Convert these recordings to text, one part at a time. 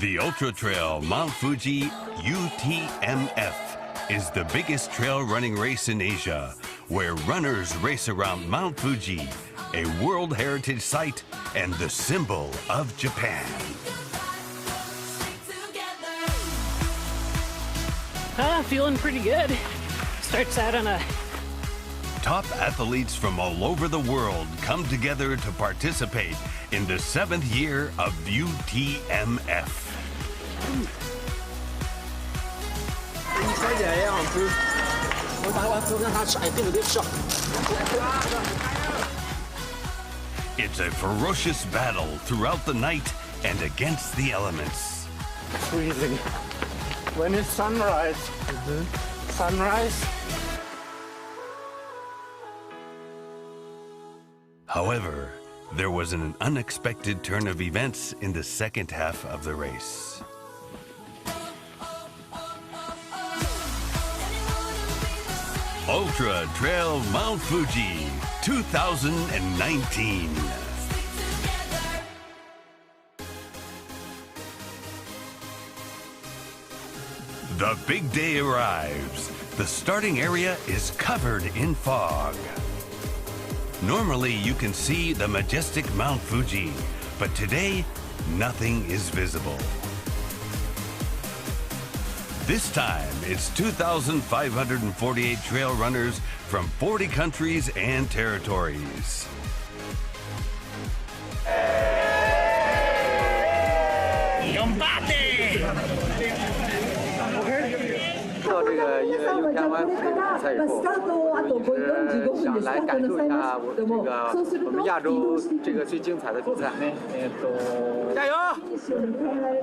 The Ultra Trail Mount Fuji UTMF is the biggest trail running race in Asia, where runners race around Mount Fuji, a World Heritage Site and the symbol of Japan. Feeling pretty good. Starts out on a... Top athletes from all over the world come together to participate in the 7th year of UTMF. It's a ferocious battle throughout the night and against the elements. Freezing. When it's sunrise. Sunrise. However, there was an unexpected turn of events in the second half of the race. Ultra Trail Mount Fuji 2019. The big day arrives. The starting area is covered in fog. Normally, you can see the majestic Mount Fuji, but today, nothing is visible. This time, it's 2,548 trail runners from 40 countries and territories.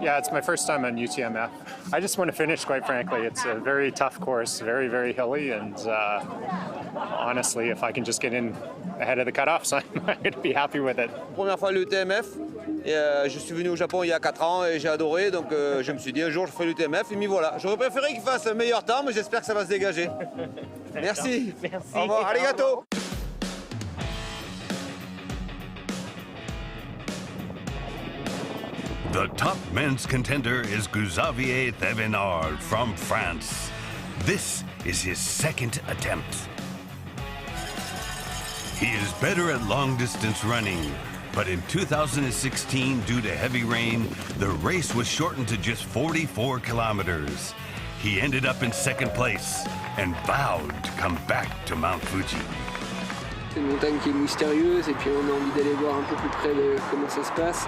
Yeah, it's my first time on UTMF. I just want to finish, quite frankly. It's a very tough course, very, very hilly, and honestly, if I can just get in ahead of the cutoffs, I'm going to be happy with it. Première fois à l'UTMF, et je suis venu au Japon il y a 4 ans et j'ai adoré, donc je me suis dit un jour je ferai l'UTMF et m'y voilà. J'aurais préféré qu'il fasse un meilleur temps, mais j'espère que ça va se dégager. Merci. Merci. Au revoir, arigato. The top men's contender is Xavier Thévenard from France. This is his second attempt. He is better at long-distance running, but in 2016, due to heavy rain, the race was shortened to just 44 kilometers. He ended up in second place and vowed to come back to Mount Fuji. C'est une montagne qui est mystérieuse et puis on a envie d'aller voir un peu plus près de comment ça se passe,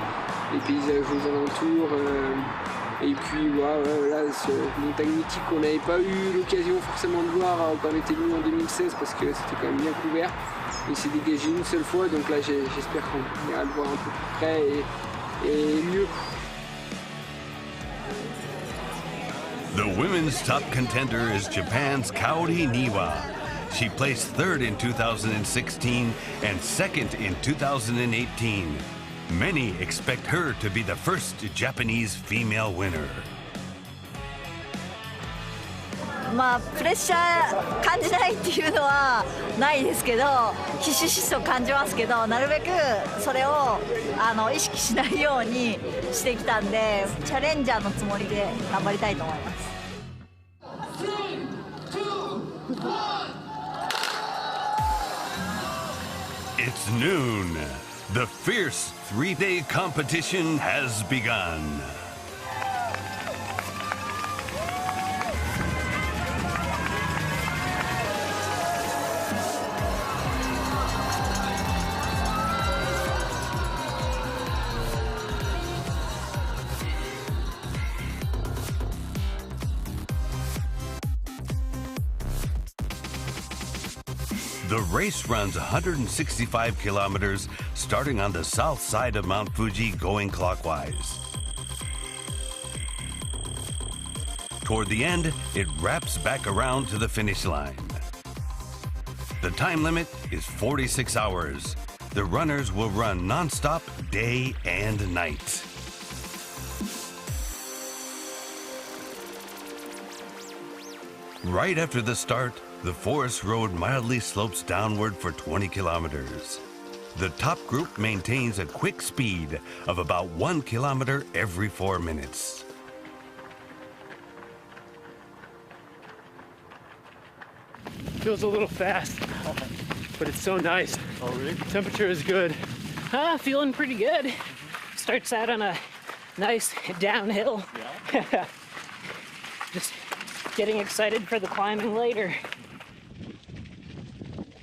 les paysages aux alentours. Et puis voilà, cette montagne mythique qu'on n'avait pas eu l'occasion forcément de voir quand on était venu en 2016 parce que c'était quand même bien couvert. Il s'est dégagé une seule fois, donc là j'espère qu'on ira le voir un peu plus près et mieux. The women's top contender is Japan's Kaori Niwa. She placed third in 2016 and second in 2018. Many expect her to be the first Japanese female winner. まあプレッシャー感じないっていうのはないですけど、ひしひしと感じますけど、なるべくそれを意識しないようにしてきたんで、チャレンジャーのつもりで頑張りたいと思います。It's noon. The fierce 3-day competition has begun. The race runs 165 kilometers, starting on the south side of Mount Fuji, going clockwise. Toward the end, it wraps back around to the finish line. The time limit is 46 hours. The runners will run non-stop day and night. Right after the start, the forest road mildly slopes downward for 20 kilometers. The top group maintains a quick speed of about 1 kilometer every 4 minutes. Feels a little fast, but it's so nice. Oh, really? Temperature is good. Feeling pretty good. Starts out on a nice downhill. Yeah. Just getting excited for the climbing later.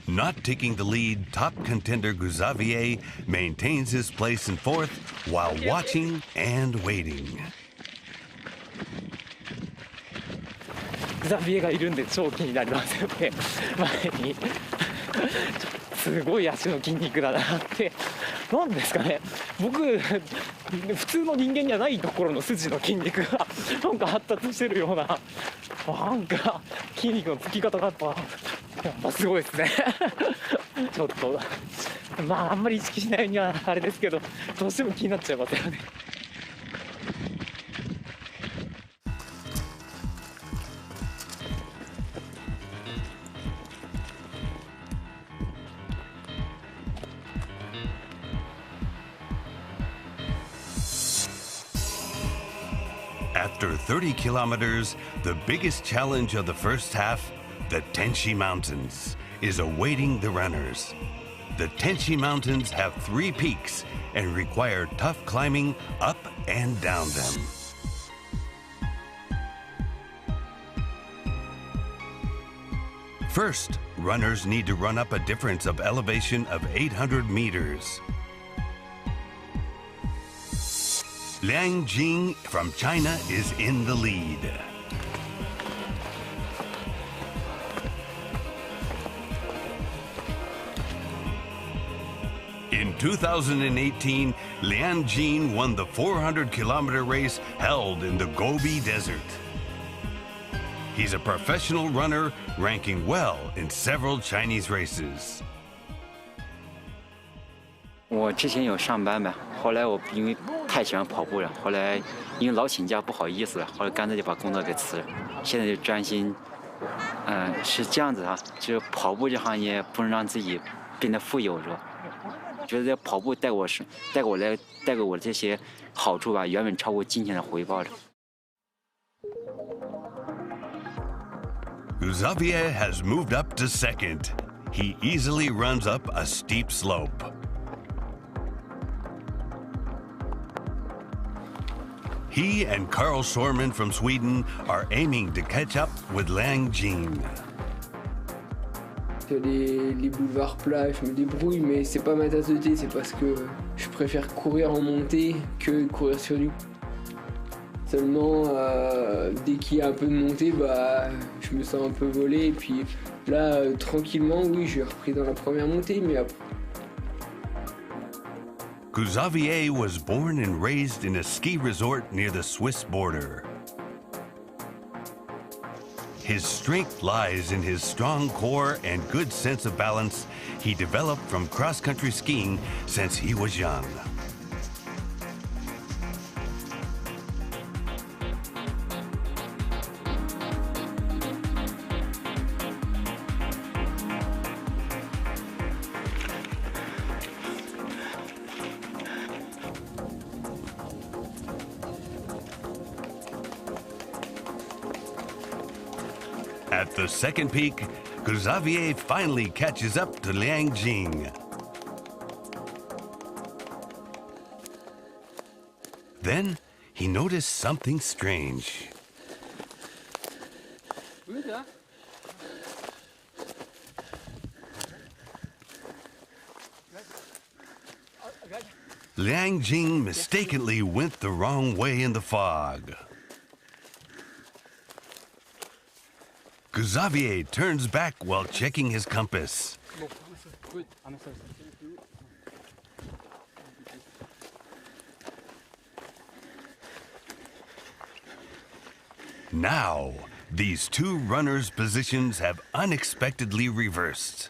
Not taking the lead, top contender Xavier maintains his place in fourth while watching and waiting. ザビエがいるんで超気になりますよね。前にすごい足の筋肉だなって。なんですかね。僕普通の人間にはないところの筋の筋肉がなんか発達してるような、なんか筋肉のつき方がやっぱすごいですね。ちょっとまああんまり意識しないにはあれですけど、どうしても気になっちゃいますよね。After 30 kilometers, the biggest challenge of the first half, the Tenshi Mountains, is awaiting the runners. The Tenshi Mountains have 3 peaks and require tough climbing up and down them. First, runners need to run up a difference of elevation of 800 meters. Liang Jing from China is in the lead. In 2018, Liang Jing won the 400-kilometer race held in the Gobi Desert. He's a professional runner, ranking well in several Chinese races. 我之前有上班呗，后来我因为太喜欢跑步了，后来因为老请假不好意思了，后来干脆就把工作给辞了。现在就专心，是这样子啊，就是跑步这行业不能让自己变得富有，是吧？觉得跑步带给我这些好处吧，远远超过金钱的回报的。Xavier has moved up to second. He easily runs up a steep slope. He and Carl Sorman from Sweden are aiming to catch up with Liang Jing. Sur les boulevards plats, je me débrouille, mais c'est pas ma tasse de thé, c'est parce que je préfère courir en montée que courir sur du. Seulement, dès qu'il y a un peu de montée, bah, je me sens un peu volé. Et puis là, tranquillement, oui, j'ai repris dans la première montée, mais après. Xavier was born and raised in a ski resort near the Swiss border. His strength lies in his strong core and good sense of balance he developed from cross-country skiing since he was young. At the second peak, Xavier finally catches up to Liang Jing. Then he noticed something strange. Liang Jing mistakenly went the wrong way in the fog. Xavier turns back while checking his compass. Now, these two runners' positions have unexpectedly reversed.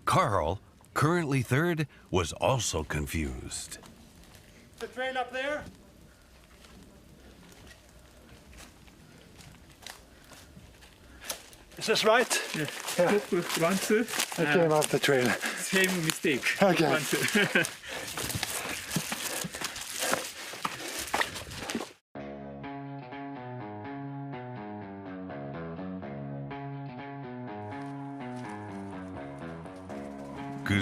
Carl, currently third, was also confused. The train up there? just right. Yeah. 1, 2. I came off the trail. Same mistake. Okay. 1, 2.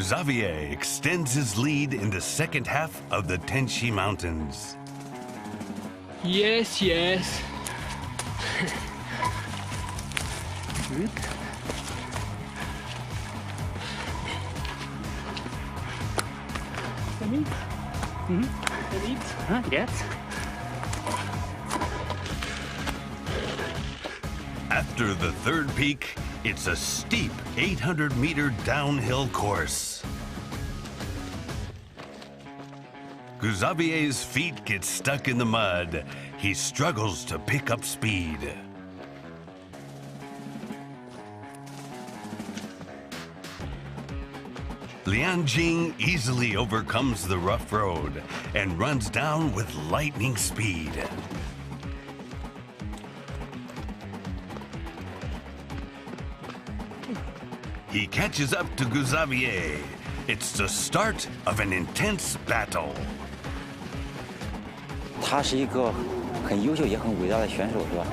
Xavier extends his lead in the second half of the Tenshi Mountains. Yes, yes. Good. Yes. After the third peak, it's a steep 800-meter downhill course. Xavier's feet get stuck in the mud. He struggles to pick up speed. Lianjing easily overcomes the rough road and runs down with lightning speed. He catches up to Xavier. It's the start of an intense battle. 他是一个很优秀也很伟大的选手，是吧？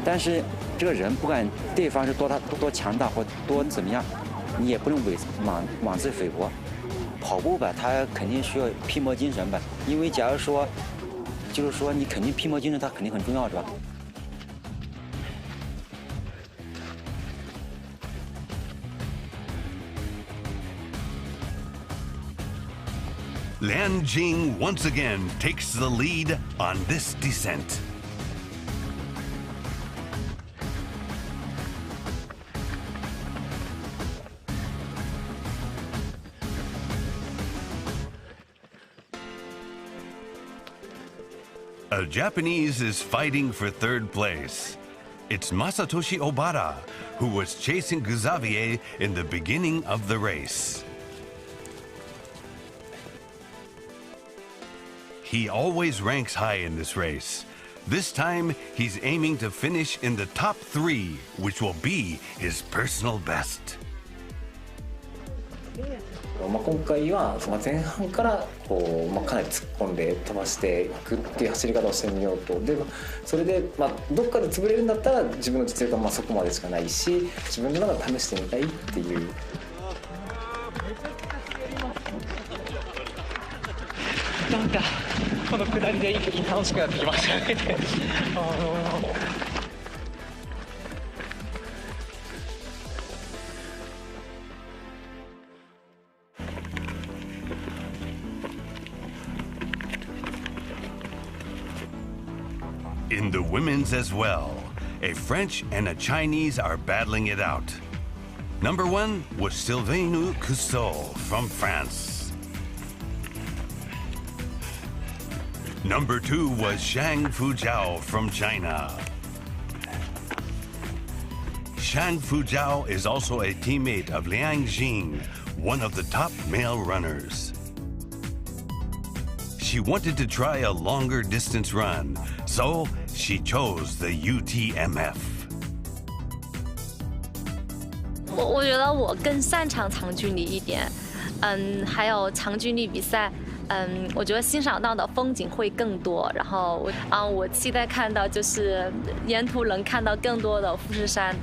但是这个人不管对方是多强大或多怎么样，你也不能妄自菲薄。跑步吧，他肯定需要拼搏精神吧，因为假如说，就是说你肯定拼搏精神，它肯定很重要，是吧？ Lianjing once again takes the lead on this descent. A Japanese is fighting for third place. It's Masatoshi Obara, who was chasing Xavier in the beginning of the race. He always ranks high in this race. This time, he's aiming to finish in the top 3, which will be his personal best. 今回は前半からこう、かなり突っ込んで飛ばしていくっていう走り方をしてみようと。で、それで、どっかで潰れるんだったら自分の実力はそこまでしかないし、自分の中で試してみたいっていう。 なんかこの下りで一気に楽しくなってきましたね。In the women's as well, a French and a Chinese are battling it out. Number 1 was Sylvain Cousseau from France. Number 2 was Shang Fujiao from China. Shang Fujiao is also a teammate of Liang Jing, one of the top male runners. She wanted to try a longer distance run, so she chose the UTMF. 我觉得我更擅长长距离一点，还有长距离比赛。 我觉得欣赏到的风景会更多，然后我期待看到就是沿途能看到更多的富士山，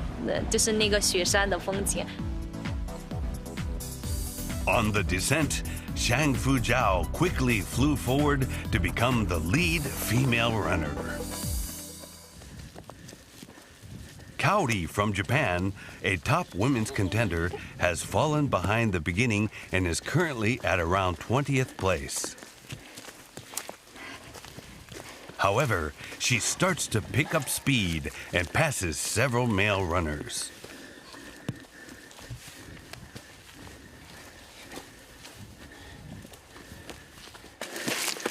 就是那个雪山的风景。On the descent, Shang Fujiao quickly flew forward to become the lead female runner. Kaori from Japan, a top women's contender, has fallen behind the beginning and is currently at around 20th place. However, she starts to pick up speed and passes several male runners.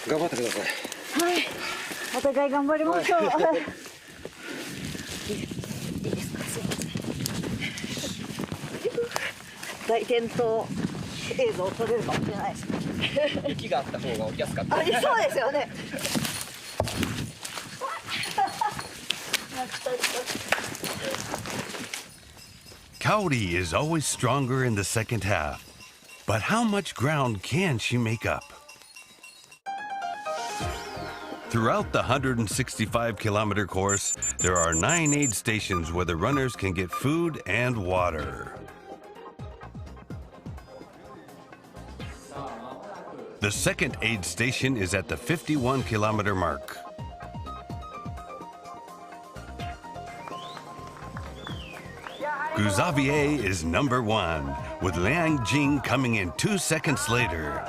頑張ってください。はい。お互い頑張りましょう。大転倒映像を撮れるかもしれないですね。雪があった方が起きやすかった。そうですよね。Kaori is always stronger in the second half, but how much ground can she make up? Throughout the 165-kilometer course, there are 9 aid stations where the runners can get food and water. The second aid station is at the 51-kilometer mark. Xavier is number 1, with Liang Jing coming in 2 seconds later.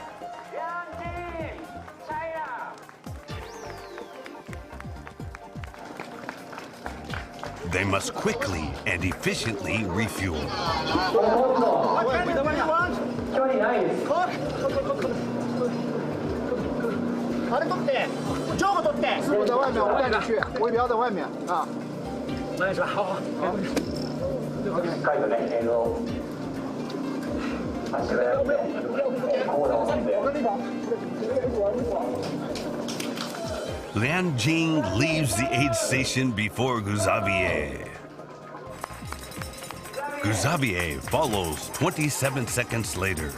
They must quickly and efficiently refuel. Liang Jing leaves the aid station before Xavier. Xavier follows 27 seconds later.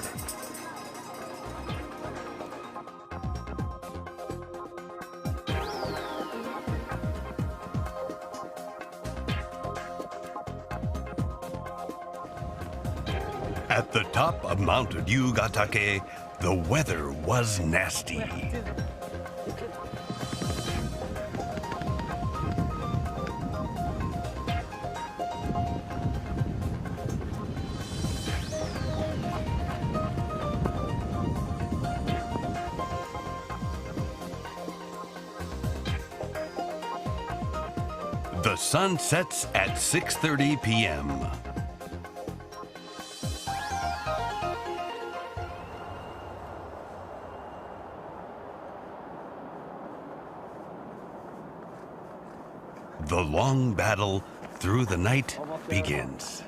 At the top of Mount Ryugatake, the weather was nasty. The sun sets at 6:30 p.m. The long battle through the night begins.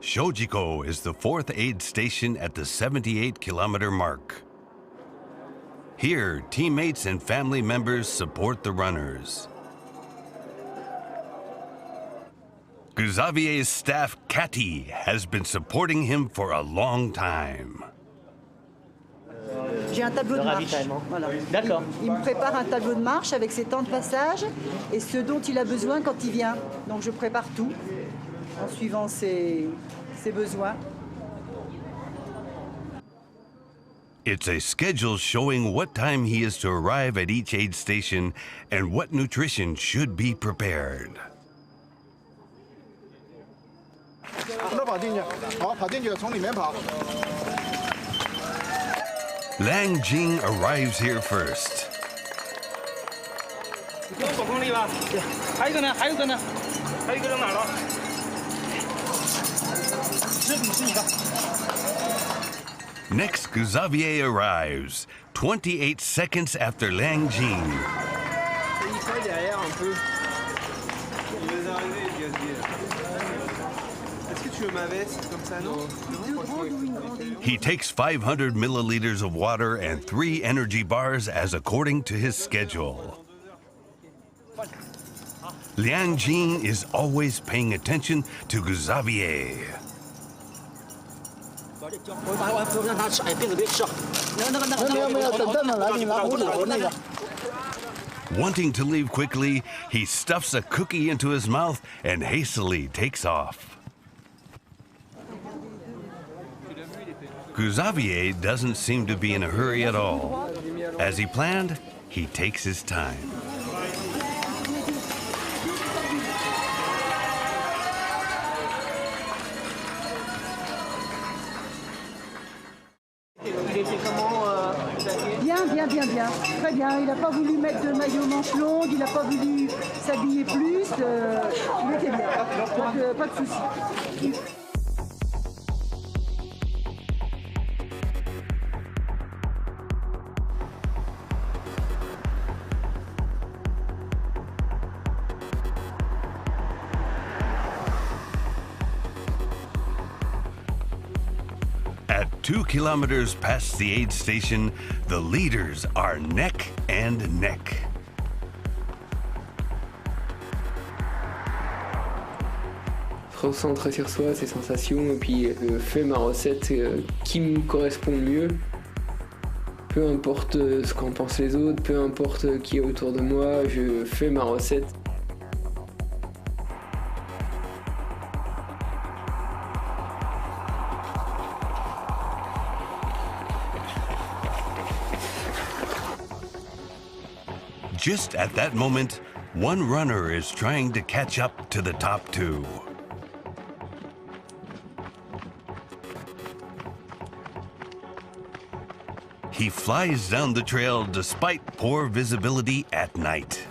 Shojiko is the 4th aid station at the 78-kilometer mark. Here, teammates and family members support the runners. Xavier's staff, Cathy, has been supporting him for a long time. J'ai un tableau de marche. Voilà. D'accord. Il me prépare un tableau de marche avec ses temps de passage et ce dont il a besoin quand il vient. Donc je prépare tout en suivant ses besoins. It's a schedule showing what time he is to arrive at each aid station and what nutrition should be prepared. Liang Jing arrives here first. Next, Xavier arrives, 28 seconds after Liang Jing. He takes 500 milliliters of water and 3 energy bars as according to his schedule. Liang Jing is always paying attention to Xavier. Wanting to leave quickly, he stuffs a cookie into his mouth and hastily takes off. Xavier doesn't seem to be in a hurry at all. As he planned, he takes his time. Bien. Très bien. Il n'a pas voulu mettre de maillot manche longue, il n'a pas voulu s'habiller plus. Il était bien. Donc, pas de souci. At 2 kilometers past the aid station, the leaders are neck and neck. Recentrer sur soi, ses sensations, et puis fais ma recette qui me correspond le mieux. Peu importe ce qu'en pensent les autres, peu importe qui est autour de moi, je fais ma recette. Just at that moment, one runner is trying to catch up to the top two. He flies down the trail despite poor visibility at night.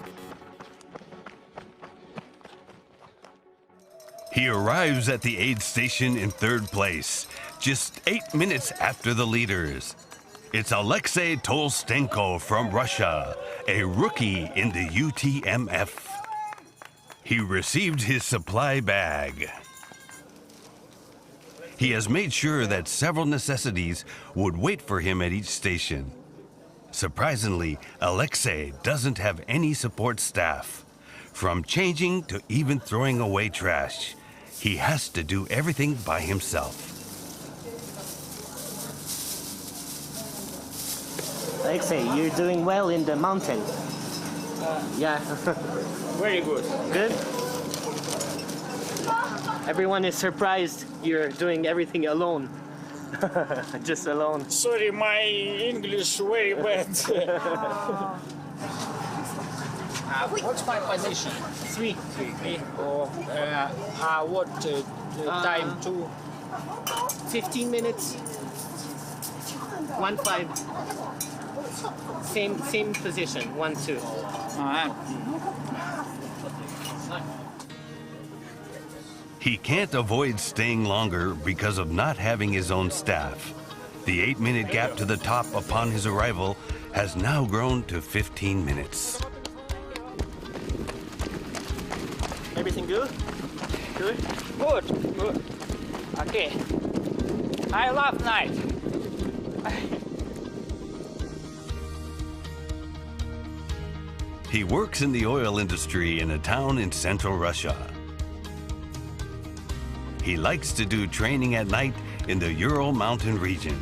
He arrives at the aid station in 3rd place, just 8 minutes after the leaders. It's Alexei Tolstenko from Russia, a rookie in the UTMF. He received his supply bag. He has made sure that several necessities would wait for him at each station. Surprisingly, Alexei doesn't have any support staff. From changing to even throwing away trash, he has to do everything by himself. Alexei, you're doing well in the mountain. Yeah. Very good. Good? Everyone is surprised you're doing everything alone. Just alone. Sorry, my English very bad. What's my position? 3. What time? 15 minutes. 1-5. Same position. 1-2. He can't avoid staying longer because of not having his own staff. The 8-minute gap to the top upon his arrival has now grown to 15 minutes. Everything good? Good? Good, good. Okay. I love night. He works in the oil industry in a town in central Russia. He likes to do training at night in the Ural Mountain region.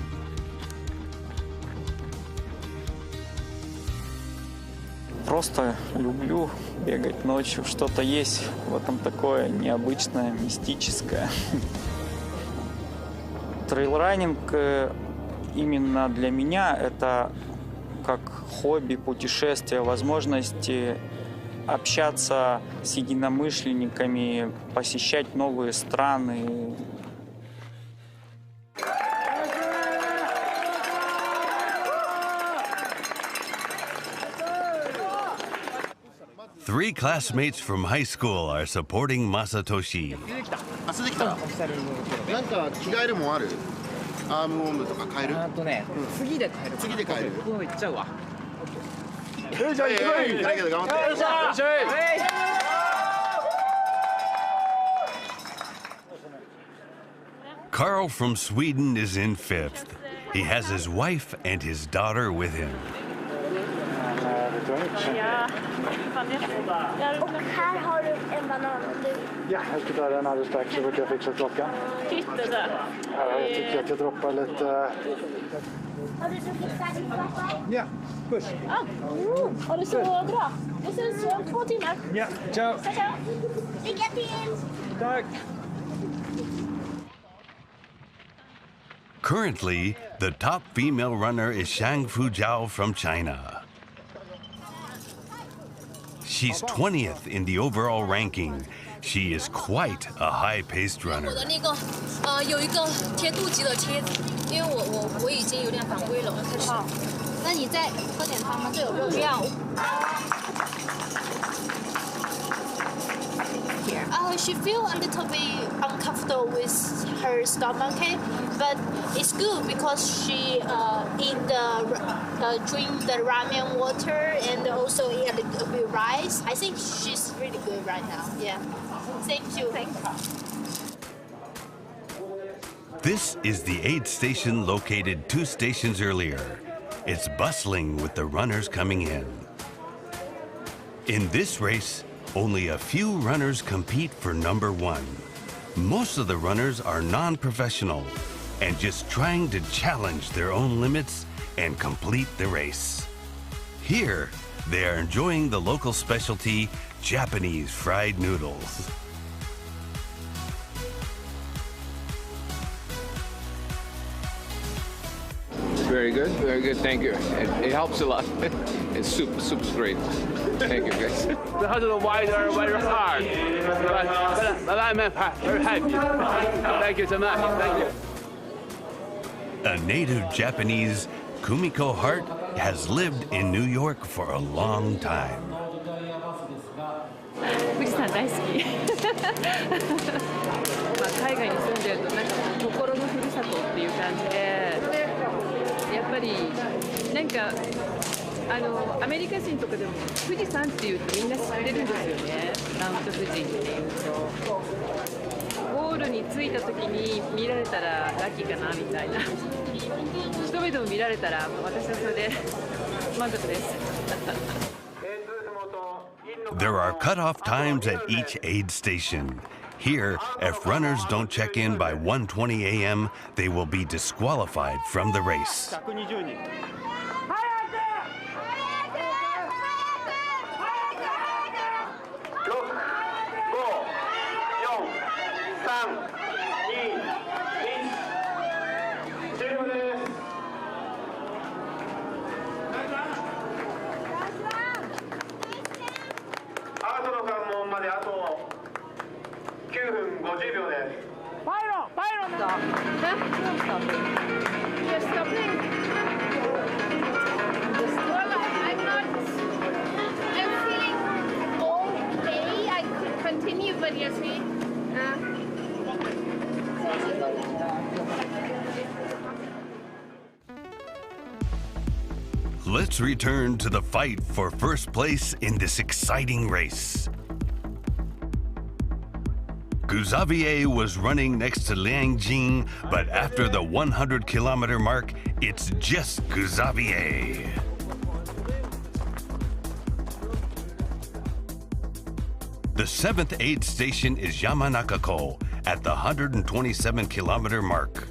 Просто люблю бегать ночью. Что-то есть в этом такое необычное, мистическое. Трейлранинг именно для меня это как хобби, путешествие, возможности общаться с единомышленниками, посещать новые страны. Three classmates from high school are supporting Masatoshi. なんか着替えるもんある？アーム温度とか変える？次で変える。次で変える。こういっちゃうわ。Carl from Sweden is in 5th. He has his wife and his daughter with him. Ja, och här har du en banan. Ja, jag ska ta den alldeles strax så brukar jag fixa klockan. Titta där. Ja, jag tycker att jag droppar lite... Har du druckit färdigt kaffe? Ja, puss. Har du så bra? Vi ses om 2 timmar. Ja, ciao. Ciao. Lycka till! Tack. Currently, the top female runner is Shang Fujiao from China. She's 20th in the overall ranking. She is quite a high-paced runner. 我的那个有一个贴肚脐的贴子，因为我已经有点反胃了，我开始。好，那你再喝点汤吗？这有热水。Here. She feels a little bit uncomfortable with her stomach, but it's good because she drink the ramen water and also eat a little bit rice. I think she's really good right now. Yeah. Thank you. Thank you. This is the aid station located 2 stations earlier. It's bustling with the runners coming in. In this race, only a few runners compete for number 1. Most of the runners are non-professional and just trying to challenge their own limits and complete the race. Here, they are enjoying the local specialty, Japanese fried noodles. Very good, thank you. It helps a lot. And soup's great. Thank you, guys. Because of the weather, very hard. But I'm very happy. Thank you so much. Thank you. A native Japanese, Kumiko Hart has lived in New York for a long time. 富士山大好き。海外に住んでるとなんか心のふるさとっていう感じで、やっぱりなんかアメリカ人とかでも富士山っていうとみんな知ってるんですよね。マウント富士っていうと。ゴールに着いた時に見られたらラッキーかなみたいな。一目でも見られたら私はそれで満足です。There are cutoff times at each aid station. Here, if runners don't check in by 1:20 a.m., they will be disqualified from the race. Let's return to the fight for first place in this exciting race. Xavier was running next to Liang Jing, but after the 100-kilometer mark, it's just Xavier. The 7th aid station is Yamanaka-ko at the 127-kilometer mark.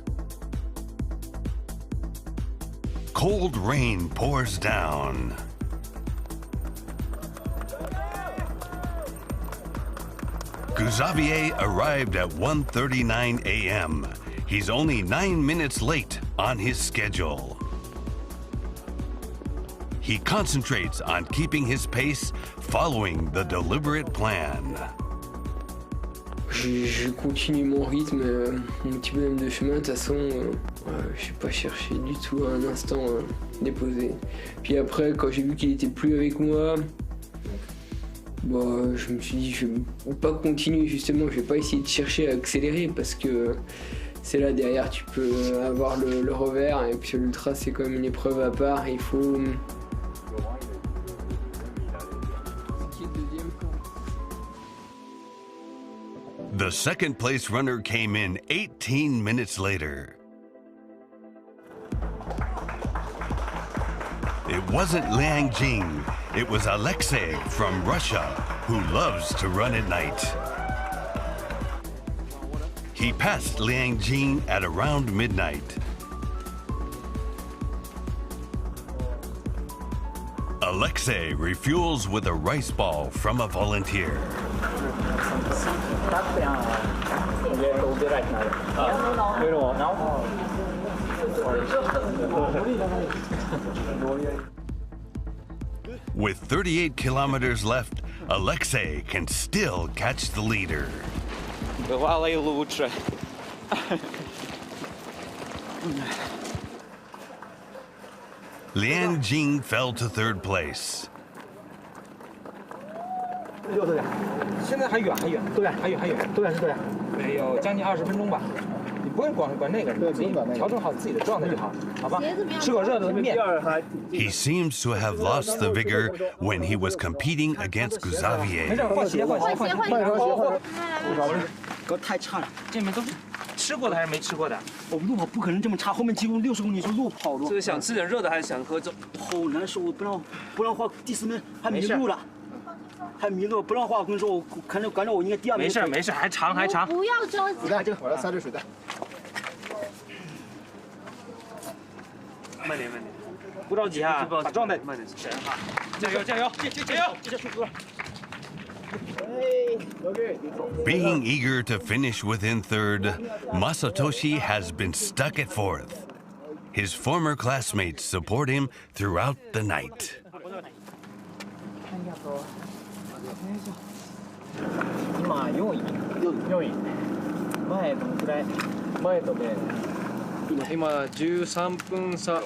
Cold rain pours down. Xavier arrived at 1:39 a.m. He's only 9 minutes late on his schedule. He concentrates on keeping his pace, following the deliberate plan. Je continue mon rythme, mon petit bonhomme de chemin. De toute façon, je n'ai pas cherché du tout à un instant déposé. Puis après, quand j'ai vu qu'il n'était plus avec moi, je me suis dit, je vais pas continuer justement. Je vais pas essayer de chercher à accélérer parce que c'est là derrière, tu peux avoir le revers. Et puis l'ultra, c'est quand même une épreuve à part. Il faut. The second place runner came in 18 minutes later. It wasn't Liang Jing, it was Alexei from Russia, who loves to run at night. He passed Liang Jing at around midnight. Alexei refuels with a rice ball from a volunteer. With 38 kilometers left, Alexei can still catch the leader. Бывало и лучше. Liang Jing fell to third place. 现在还远，多远？没有将近20分钟吧。你不用管那个，自己调整好自己的状态就好，好吧？吃口热的面。He seems to have lost the vigor when he was competing against Xavier. 没事，换鞋。给我太差了，这边都是吃过的还是没吃过的？我们路跑不可能这么差，后面几乎60公里是路跑的。这是想吃点热的还是想喝这？好难受，我不让画第4名，还迷路了，还迷路，不让画。我跟你说，我感觉我应该第2名。没事，还长。不要着急。我要3支水袋。慢点，不着急啊，把状态慢点，哈，加油！ Being eager to finish within third, Masatoshi has been stuck at fourth. His former classmates support him throughout the night. 今4位。前どのくらい？前とね。今13分差。こ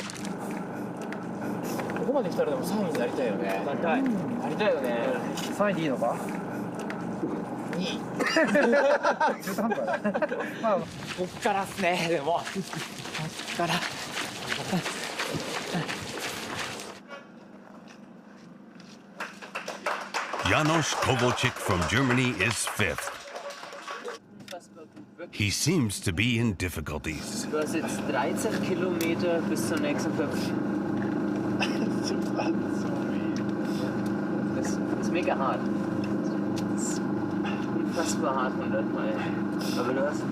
こまで来たらでも3位になりたいよね。なりたいよね。3位でいいのか？2位。中途半端だね。まあこっからっすね。でもこっから。Janos Kovalchik from Germany is fifth. He seems to be in difficulties. Du hast jetzt 13 Kilometer bis zur nächsten Köpfchen. Das ist mega hart. Das ist unfassbar hart, 100 Meilen. Aber du hast...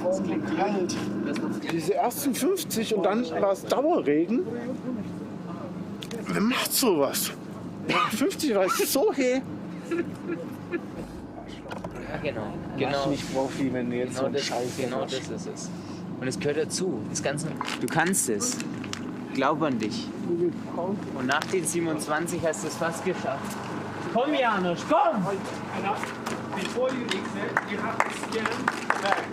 Das klingt kalt. Diese ersten 50 und dann war es Dauerregen. Wer macht sowas? 50 war es so hell. Ja, genau. Mach nicht Profi, wenn du jetzt genau so einen das, Scheiß genau machst. das ist es. Und es gehört dazu. Das Ganze, du kannst es. Glaub an dich. Und nach den 27 hast du es fast geschafft. Komm, Janusz, komm! Before you exit, you have to scan back.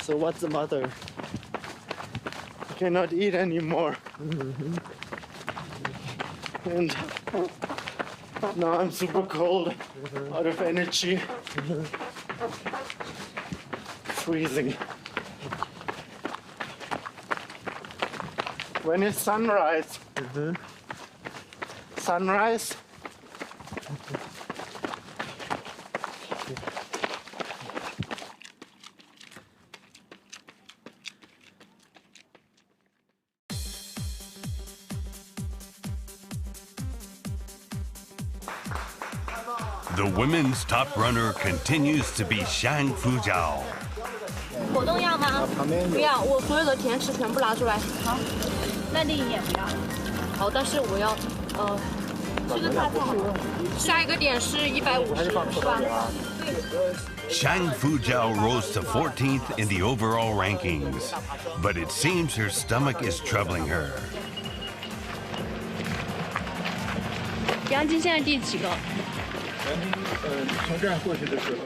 So what's the matter? I cannot eat anymore. And now I'm super cold, out of energy. Freezing. When is sunrise? Sunrise? The women's top runner continues to be Shang Fujiao. 果冻要吗？不要，我所有的甜食全部拿出来。好，那另一点不要。好，但是我要这个太好了。下一个点是150，是吧Shang Fujiao rose to 14th in the overall rankings, but it seems her stomach is troubling her. 杨晶现在第几个？从这样过去的时候。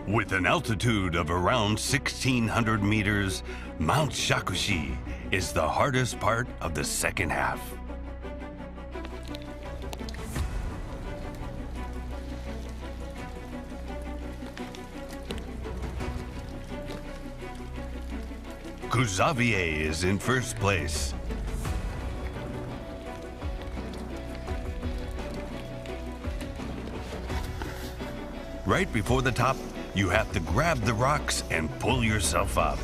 With an altitude of around 1,600 meters, Mount Shakushi is the hardest part of the second half. Kuzavier is in first place. Right before the top, you have to grab the rocks and pull yourself up.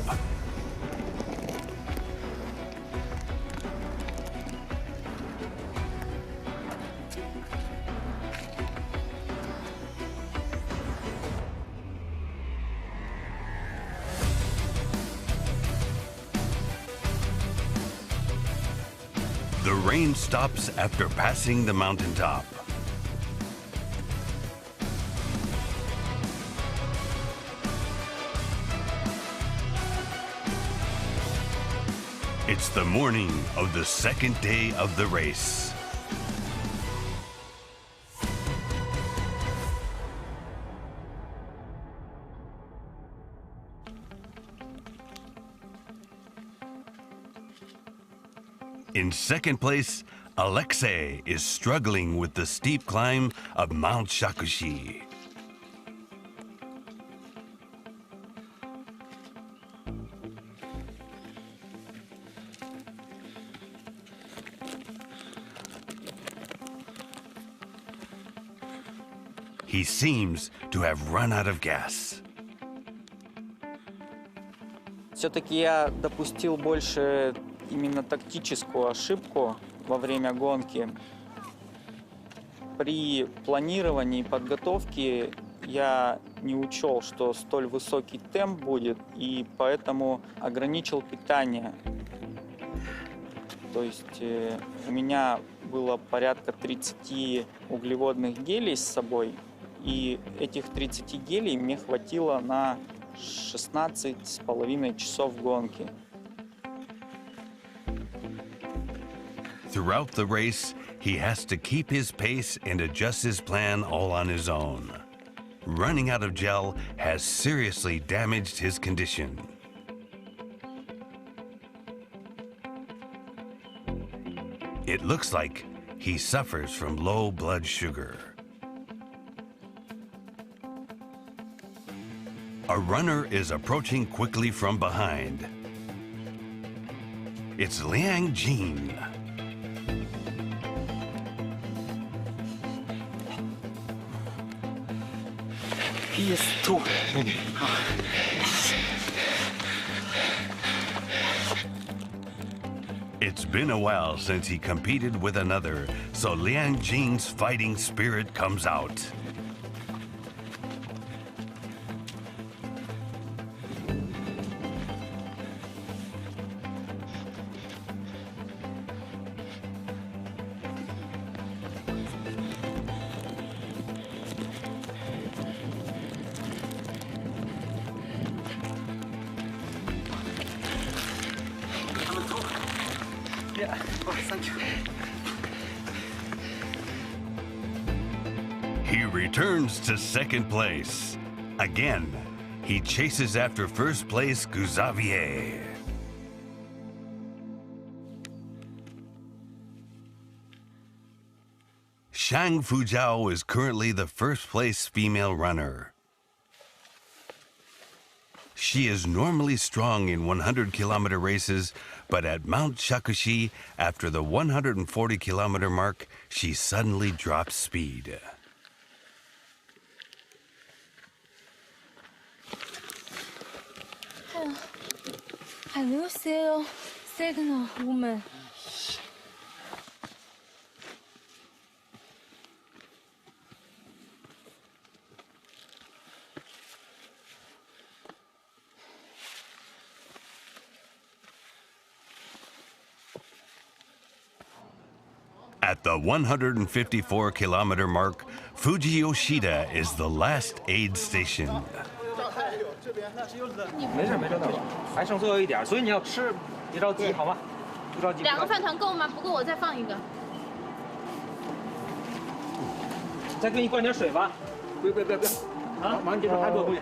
The rain stops after passing the mountaintop. It's the morning of the second day of the race. In second place, Alexei is struggling with the steep climb of Mount Shakushi. he seems to have run out of gas. Все-таки я допустил больше именно тактическую ошибку во время гонки. При планировании и подготовке я не учел, что столь высокий темп будет, и поэтому ограничил питание. То есть у меня было порядка 30 углеводных гелей с собой, и этих 30 гелей мне хватило на 16,5 часов гонки. Throughout the race, he has to keep his pace and adjust his plan all on his own. Running out of gel has seriously damaged his condition. It looks like he suffers from low blood sugar. A runner is approaching quickly from behind. It's Liang Jin. PS2. It's been a while since he competed with another, so Liang Jin's fighting spirit comes out. Yeah, oh, thank you. He returns to second place. Again, he chases after first place Xavier. Shang Fujiao is currently the first place female runner. She is normally strong in 100-kilometer races, but at Mount Shakushi, after the 140-kilometer mark, she suddenly drops speed. I will see signal woman. At the 154-kilometer mark, Fuji Yoshida is the last aid station. 没事没事，还剩最后一点，所以你要吃，别着急，好吗？不着急。2个饭团够吗？不够我再放一个。再给你灌点水吧。不要，啊，马上结束，还多东西。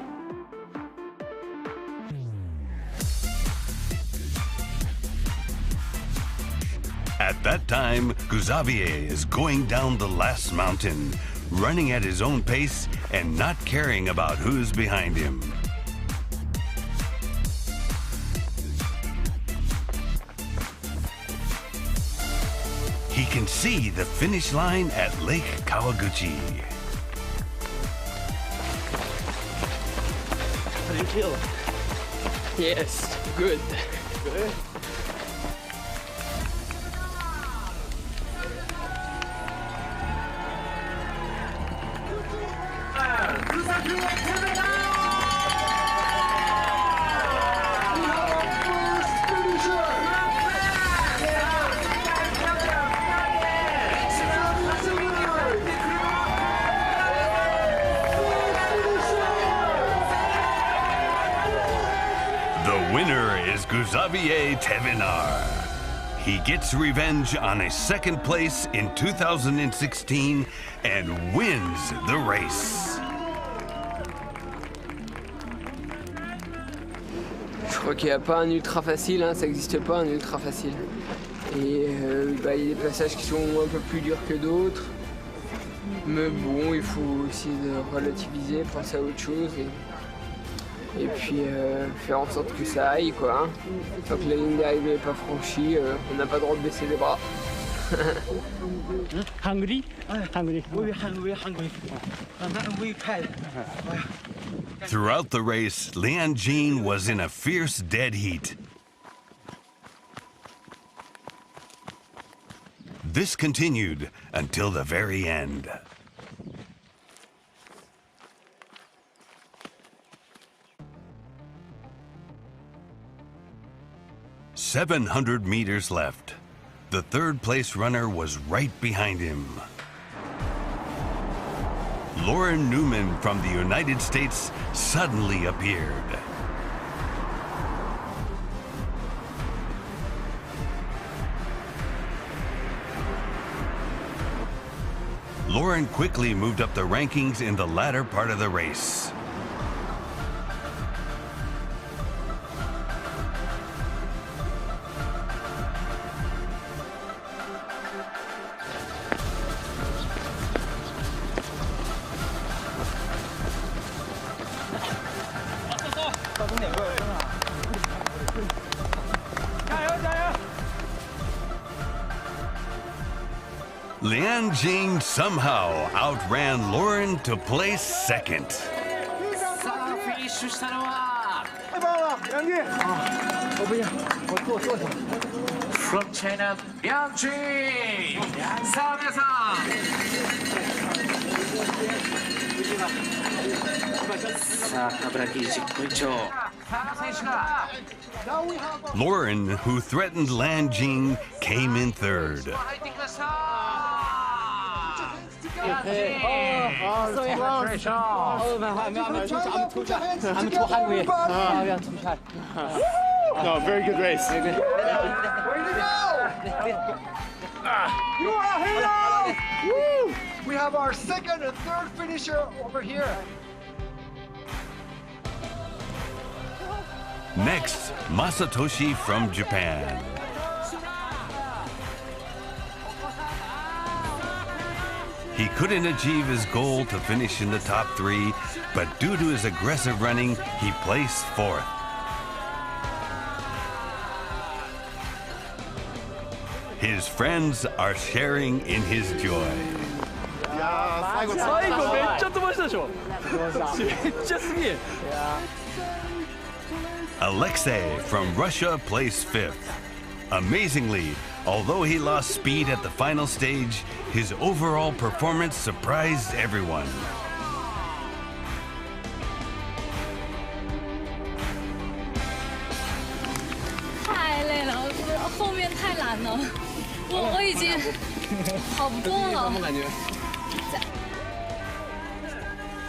At that time, Xavier is going down the last mountain, running at his own pace and not caring about who's behind him. He can see the finish line at Lake Kawaguchi. How do you feel? Yes, good. Good. The winner is Xavier Tevenar. He gets revenge on a second place in 2016 and wins the race. Je crois qu'il n'y a pas un ultra facile, hein, ça n'existe pas un ultra facile. Et il y a des passages qui sont un peu plus durs que d'autres. Mais bon, il faut essayer de relativiser, penser à autre chose et puis faire en sorte que ça aille, quoi. Hein. Tant que la ligne d'arrivée n'est pas franchie, on n'a pas le droit de baisser les bras. Hungry? Hungry. We're hungry. We tired. Throughout the race, Lian Jing was in a fierce dead heat. This continued until the very end. "700 meters left. The third place runner was right behind him. Lauren Newman from the United States suddenly appeared. Lauren quickly moved up the rankings in the latter part of the race. Lian Jing somehow outran Lauren to place second. From China, Lian Jing! Lauren, who threatened Lian Jing, came in third. I'm too hungry. No, very good race. Very good. You are heroes! Woo! We have our second and third finisher over here. Next, Masatoshi from Japan. He couldn't achieve his goal to finish in the top 3, but due to his aggressive running, he placed 4th. His friends are sharing in his joy. Alexei from Russia placed 5th. Amazingly, although he lost speed at the final stage, his overall performance surprised everyone. 太累了，后面太难了，我已经跑不动了。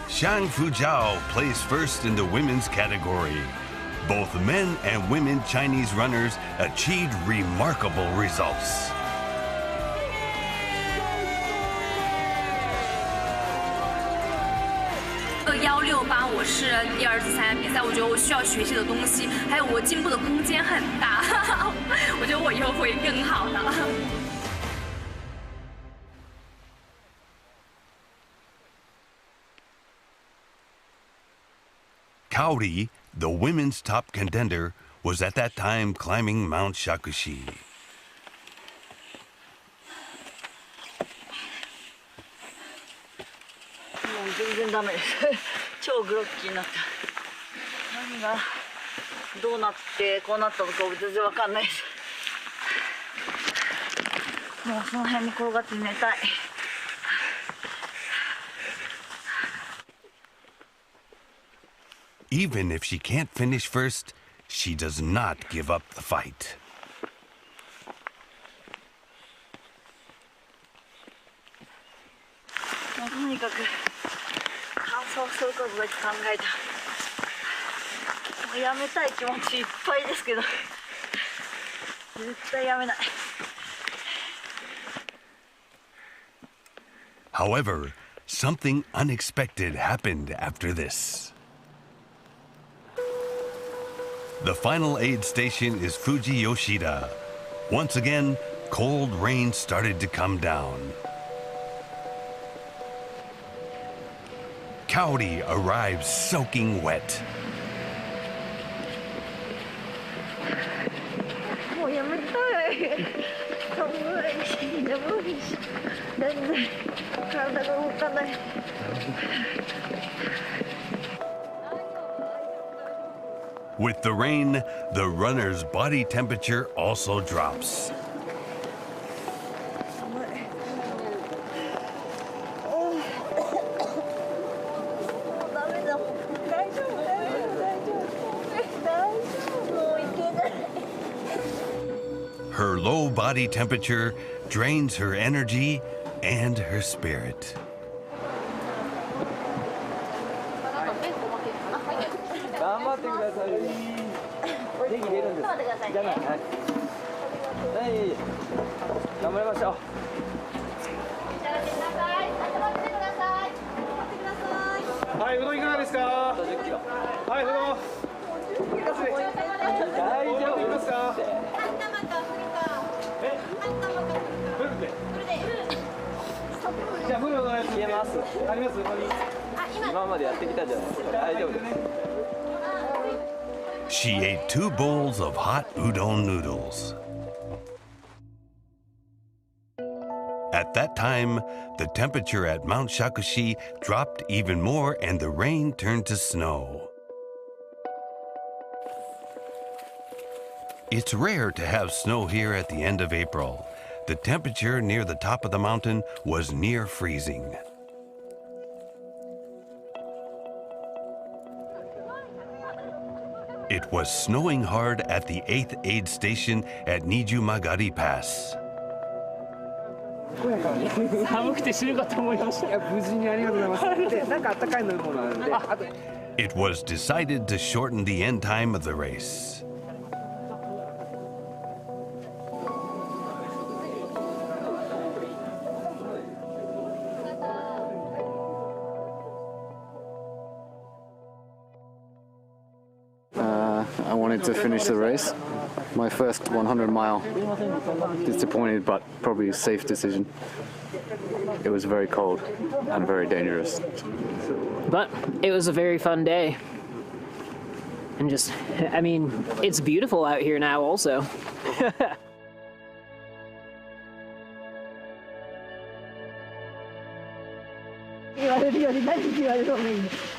Xiang Fujiao placed 1st in the women's category. Both men and women Chinese runners achieved remarkable results. 168，我是第2次参加比赛，我觉得我需要学习的东西，还有我进步的空间很大，我觉得我以后会更好的。 Kaori, the women's top contender, was at that time climbing Mount Shakushi. Even if she can't finish first, she does not give up the fight. However, something unexpected happened after this. The final aid station is Fuji Yoshida. Once again, cold rain started to come down. Kaori arrives soaking wet. With the rain, the runner's body temperature also drops. Her low body temperature drains her energy and her spirit. She ate 2 bowls of hot udon noodles. At that time, the temperature at Mount Shakushi dropped even more and the rain turned to snow. It's rare to have snow here at the end of April. The temperature near the top of the mountain was near freezing. It was snowing hard at the 8th aid station at Nijumagari Pass. 寒くて死ぬかと思いました。無事にありがとうございます。で、なんか暖かい飲み物あるんで、あと。It was decided to shorten the end time of the race. I wanted to finish the race. My first 100-mile. Disappointed, but probably a safe decision. It was very cold and very dangerous. But it was a very fun day. And just, I mean, it's beautiful out here now also.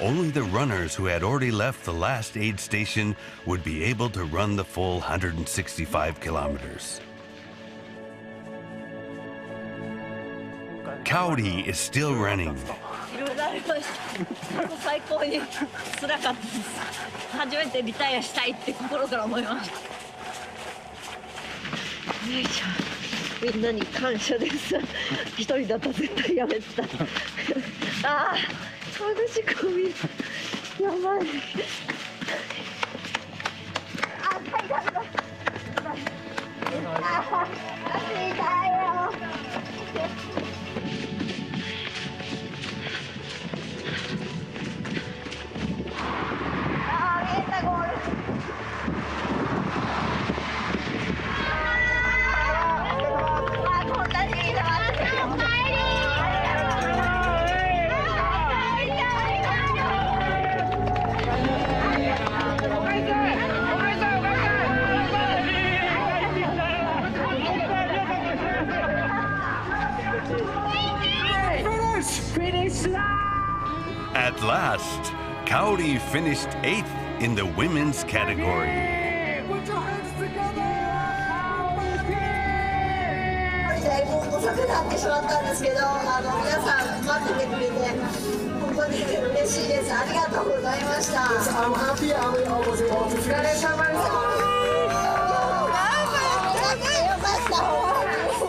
Only the runners who had already left the last aid station would be able to run the full 165 kilometers. Kaori is still running. 最高に辛かったです。初めてリタイアしたいって心から思いました。よいしょ。みんなに感謝です。一人だったら絶対やめてた。ああ、私こみやばい。あ、痛い痛い痛い。あ、足痛いよ。At last, Kaori finished 8th in the women's category. I'm happy I will almost able to finish.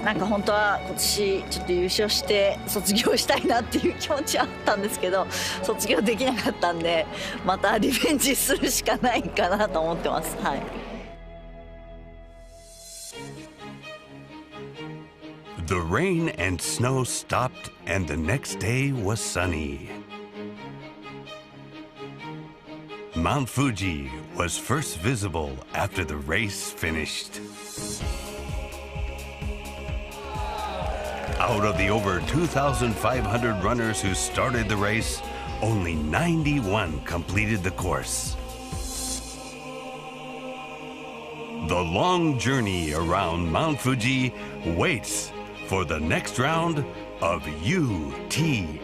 なんか本当は今年ちょっと優勝して卒業したいなっていう気持ちはあったんですけど、卒業できなかったんで、またリベンジするしかないかなと思ってます。はい。The rain and snow stopped and the next day was sunny. Mount Fuji was first visible after the race finished. Out of the over 2,500 runners who started the race, only 91 completed the course. The long journey around Mount Fuji waits for the next round of UTMF.